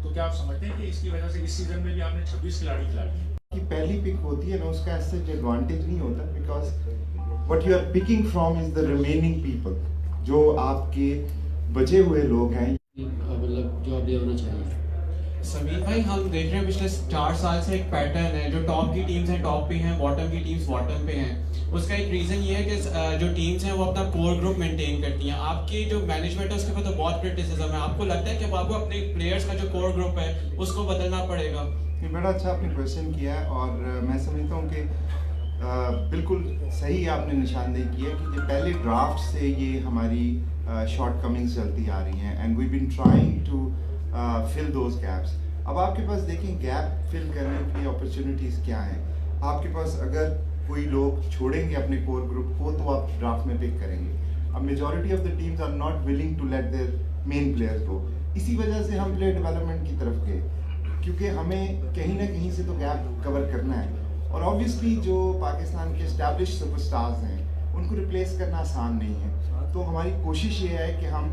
तो क्या आप समझते हैं कि इसकी वजह से इस सीजन में भी आपने 26 खिलाड़ी खिला दिए? कि पहली पिक होती है ना, उसका ऐसे एडवांटेज नहीं होता, because what you are picking from is the remaining people, जो आपके बचे हुए लोग हैं, मतलब जो अपडेट होना चाहिए। समीर भाई, हम देख रहे हैं पिछले 4 साल से एक पैटर्न है, जो टॉप की टीम्स हैं टॉप पे हैं, बॉटम की टीम्स बॉटम पे हैं। उसका एक रीज़न ये है कि जो टीम्स हैं वो अपना कोर ग्रुप मेंटेन करती हैं। आपकी जो मैनेजमेंट है उसके ऊपर तो बहुत क्रिटिसिज्म है। आपको लगता है कि अब आपको अपने प्लेयर्स का जो कोर ग्रुप है उसको बदलना पड़ेगा? ये बड़ा अच्छा आपने क्वेश्चन किया है, और मैं समझता हूँ कि बिल्कुल सही आपने निशानदेही की है कि जो पहले ड्राफ्ट से ये हमारी शॉर्ट कमिंग्स चलती आ रही हैं, and we been trying to fill those gaps. अब आपके पास देखें गैप फिल करने की अपॉर्चुनिटीज़ क्या हैं। आपके पास अगर कोई लोग छोड़ेंगे अपने कोर ग्रुप को तो आप ड्राफ्ट में पिक करेंगे। अब majority of the teams are not willing to let their main players go. इसी वजह से हम प्लेयर डेवलपमेंट की तरफ गए, क्योंकि हमें कहीं ना कहीं से तो गैप कवर करना है। और ऑब्वियसली जो पाकिस्तान के एस्टैब्लिश सुपरस्टार्स हैं उनको रिप्लेस करना आसान नहीं है। तो हमारी कोशिश ये है कि हम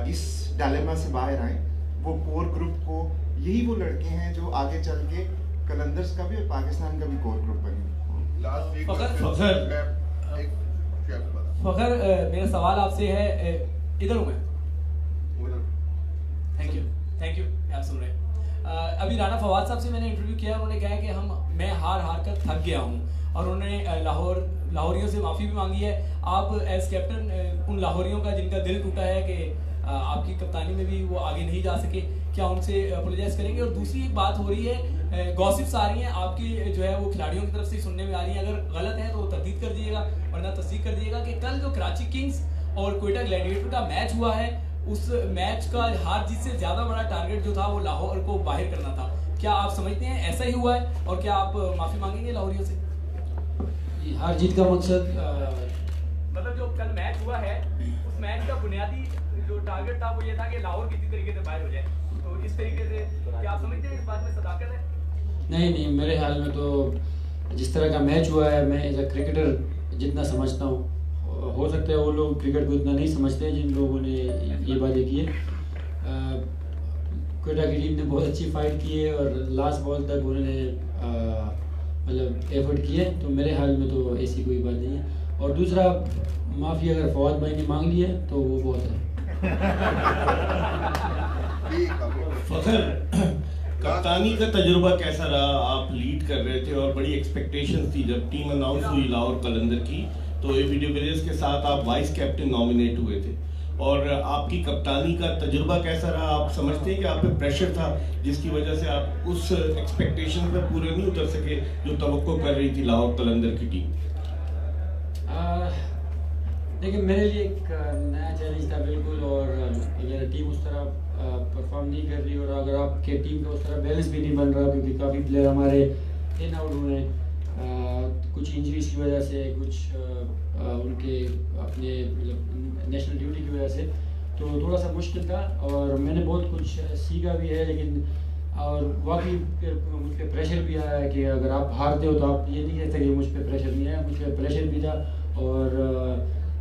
इस डायलेमा से बाहर आएँ। वो कोर ग्रुप को, यही वो लड़के हैं जो आगे चल के कलंदर्स का भी और पाकिस्तान का भी कोर ग्रुप बने। फखर, मेरा सवाल आपसे है, इधर हूँ मैं। थैंक यू आप सुन रहे हैं। अभी राना फवाद साहब से मैंने इंटरव्यू किया, उन्होंने कहा कि मैं हार कर थक गया हूँ, और उन्होंने लाहौरियों से माफ़ी भी मांगी है। आप एज कैप्टन उन लाहौरियों का जिनका दिल टूटा है कि आपकी कप्तानी में भी वो आगे नहीं जा सके, क्या उनसे अपोलोजाइज करेंगे? और दूसरी एक बात हो रही है, गॉसिप्स आ रही हैं आपकी जो है वो खिलाड़ियों की तरफ से सुनने में आ रही है, अगर गलत है तो तरदीद कर दीजिएगा, वरना तस्दीक कर दीजिएगा, कि कल जो कराची किंग्स और कोयटा ग्लैडिएटर का मैच हुआ है, उस मैच का हार जीत से ज्यादा बड़ा टारगेट जो था वो लाहौर को बाहर करना था। क्या आप समझते हैं ऐसा ही हुआ है, और क्या आप माफी मांगेंगे लाहौरियों से? हार जीत का मकसद मतलब जो कल मैच हुआ है, उस मैच का बुनियादी जो टारगेट था वो ये था कि लाहौर किसी तरीके से बाहर हो जाए, तो इस तरीके से क्या आप समझते हैं इस बात में सदाकत है? नहीं, मेरे ख्याल में तो जिस तरह का मैच हुआ है, मैं एज अ क्रिकेटर जितना समझता हूँ, हो सकता है वो लोग क्रिकेट को इतना नहीं समझते जिन लोगों ने ये बातें की है। कोयटा की टीम ने बहुत अच्छी फाइट की है और लास्ट बॉल तक उन्होंने मतलब एफर्ट किए, तो मेरे ख्याल में तो ऐसी कोई बात नहीं है। और दूसरा, माफ़ी अगर फवाद भाई ने मांग ली है तो वो बहुत है। फखर, कप्तानी का तजुर्बा कैसा रहा? आप लीड कर रहे थे और बड़ी एक्सपेक्टेशंस थी जब टीम अनाउंस हुई लाहौर कलंदर की, तो एबी डिविलियर्स के साथ आप वाइस कैप्टन नॉमिनेट हुए थे, और आपकी कप्तानी का तजुर्बा कैसा रहा? आप समझते हैं कि आप पे प्रेशर था जिसकी वजह से आप उस एक्सपेक्टेशन पर पूरे नहीं उतर सके जो तवक्को कर रही थी लाहौर कलंदर की टीम? देखिए, मेरे लिए एक नया चैलेंज था बिल्कुल, और अगर टीम उस तरह परफॉर्म नहीं कर रही, और अगर आपके टीम का उस तरह बैलेंस भी नहीं बन रहा, क्योंकि काफ़ी प्लेयर हमारे इन आउट हुए, कुछ इंजरीज की वजह से, कुछ उनके अपने मतलब नेशनल ड्यूटी की वजह से, तो थोड़ा सा मुश्किल था। और मैंने बहुत कुछ सीखा भी है, लेकिन और वाकई मुझ पर प्रेशर भी आया है कि अगर आप हारते हो तो आप ये नहीं कहते कि मुझ पर प्रेशर नहीं आया, मुझ पर प्रेशर भी था। और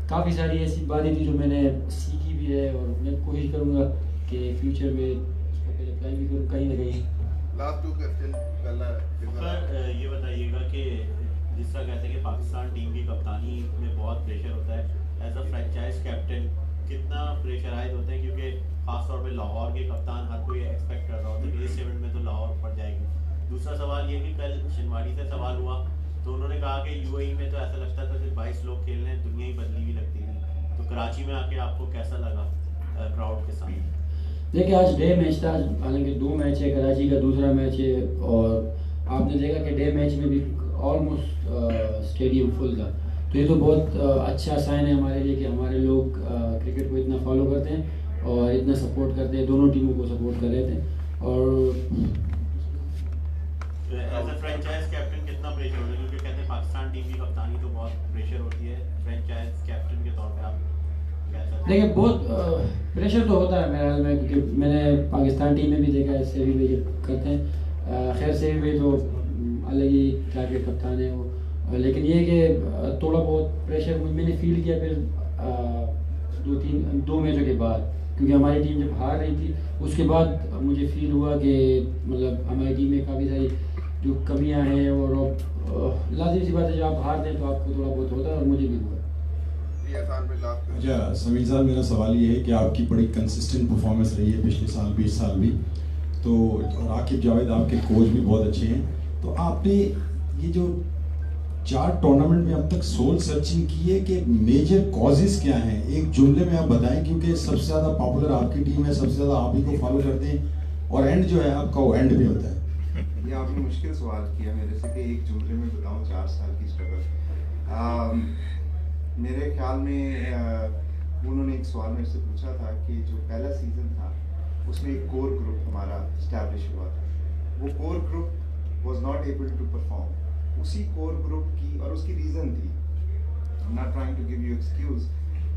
काफ़ी सारी ऐसी बातें थी जो मैंने सीखी भी है, और मैं कोशिश करूँगा कि फ्यूचर में उसको पहले अप्लाई भी करूँ कहीं ना कहीं। लास्ट 2 क्वेश्चन सर, ये बताइएगा कि जिस तरह कहते हैं कि पाकिस्तान टीम की कप्तानी में बहुत प्रेशर होता है, एज अ फ्रेंचाइज कैप्टन कितना प्रेशराइज होते हैं, क्योंकि खासतौर पे लाहौर के कप्तान हर कोई एक्सपेक्ट कर रहा होता है कि इस इवेंट में तो लाहौर पड़ जाएगी। दूसरा सवाल ये कि कल शिनवाड़ी से सवाल हुआ तो उन्होंने कहा कि यूएई में तो ऐसा लगता था कि 22 लोग खेल रहे हैं, दुनिया ही बदली हुई लगती थी, तो कराची में आके आपको कैसा लगा क्राउड के साथ? देखिए, आज डे मैच था, हालांकि 2 मैच है, कराची का दूसरा मैच है, और आपने देखा कि डे मैच में भी ऑलमोस्ट स्टेडियम फुल था, तो ये तो बहुत अच्छा साइन है हमारे लिए कि हमारे लोग क्रिकेट को इतना फॉलो करते हैं और इतना सपोर्ट करते हैं, दोनों टीमों को सपोर्ट कर रहे थे। और एज अ फ्रेंचाइज कैप्टन कितना प्रेशर होता है, क्योंकि कहते हैं पाकिस्तान टीम की कप्तानी तो बहुत प्रेशर होती है, फ्रेंचाइज कैप्टन के तौर पे आप कैसा? देखिए, बहुत प्रेशर तो होता है मेरे ख्याल में, क्योंकि मैंने पाकिस्तान टीम में भी देखा है, सेवी भाई जब करते हैं, खैर सेवी भाई तो अलग ही टाइप के कप्तान है वो, लेकिन ये कि थोड़ा बहुत प्रेशर मैंने फील किया फिर 2 मैचों के बाद, क्योंकि हमारी टीम जब हार रही थी उसके बाद मुझे फील हुआ कि मतलब हमारी टीम में काफ़ी सारी जो कमियां हैं और लाजिम सी बात है जब आप हार दें तो आपको थोड़ा बहुत होता है और मुझे भी हुआ। अच्छा समीर साहब, मेरा सवाल ये है कि आपकी बड़ी कंसिस्टेंट परफॉर्मेंस रही है पिछले साल 20 साल भी, तो और आकिब जावेद आपके कोच भी बहुत अच्छे हैं, तो आपने ये जो 4 टूर्नामेंट में अब तक सोल सर्चिंग की है कि मेजर कॉजेस क्या हैं, एक जुमले में आप बताएं, क्योंकि सबसे ज़्यादा पॉपुलर आपकी टीम है, सबसे ज़्यादा आप ही को फॉलो करते हैं और एंड जो है आपका वो एंड भी होता है। ये आपने मुश्किल सवाल किया मेरे से कि एक जुमले में बताऊं 4 साल की स्ट्रगल। मेरे ख्याल में उन्होंने एक सवाल मेरे से पूछा था कि जो पहला सीज़न था उसमें एक कोर ग्रुप हमारा इस्टेब्लिश हुआ था, वो core group was not able to perform. उसी कोर ग्रुप की और उसकी रीज़न थी, I am not trying to give you excuse,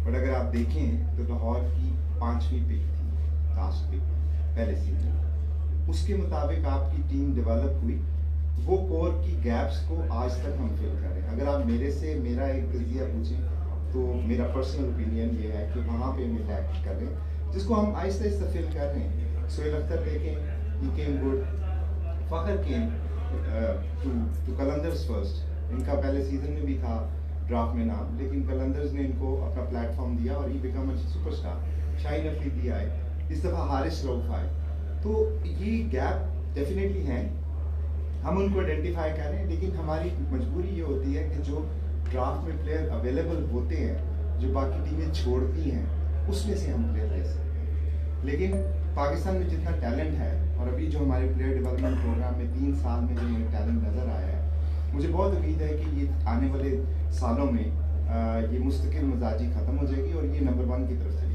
but अगर आप देखें तो लाहौर की 5वीं पिक थी, लास्ट पिक पहले सीजन, उसके मुताबिक आपकी टीम डेवलप हुई, वो कोर की गैप्स को आज तक हम फिल कर रहे हैं। अगर आप मेरे से मेरा एक तजिया पूछें तो मेरा पर्सनल ओपिनियन ये है कि वहाँ पे हम लैक कर रहे हैं, जिसको हम आहिस्ता आहिस्ता फिल कर रहे हैं। सोहेल अख्तर देखें, he came good, Fakhar came to Qalandars first, इनका पहले सीजन में भी था ड्राफ्ट में नाम, लेकिन कलंदर्स ने इनको अपना प्लेटफॉर्म दिया और he become a superstar. Shaheen Afridi आए, इस दफ़ा हारिस रऊफ आए, तो ये गैप डेफिनेटली हैं, हम उनको आइडेंटिफाई कर रहे हैं, लेकिन हमारी मजबूरी ये होती है कि जो ड्राफ्ट में प्लेयर अवेलेबल होते हैं, जो बाकी टीमें छोड़ती हैं, उसमें से हम प्लेयर ले सकते हैं। लेकिन पाकिस्तान में जितना टैलेंट है और अभी जो हमारे प्लेयर डेवलपमेंट प्रोग्राम में 3 साल में जो हमें टैलेंट नज़र आया है, मुझे बहुत उम्मीद है कि ये आने वाले सालों में ये मुस्तकिल मिजाजी ख़त्म हो जाएगी और ये नंबर 1 की तरफ से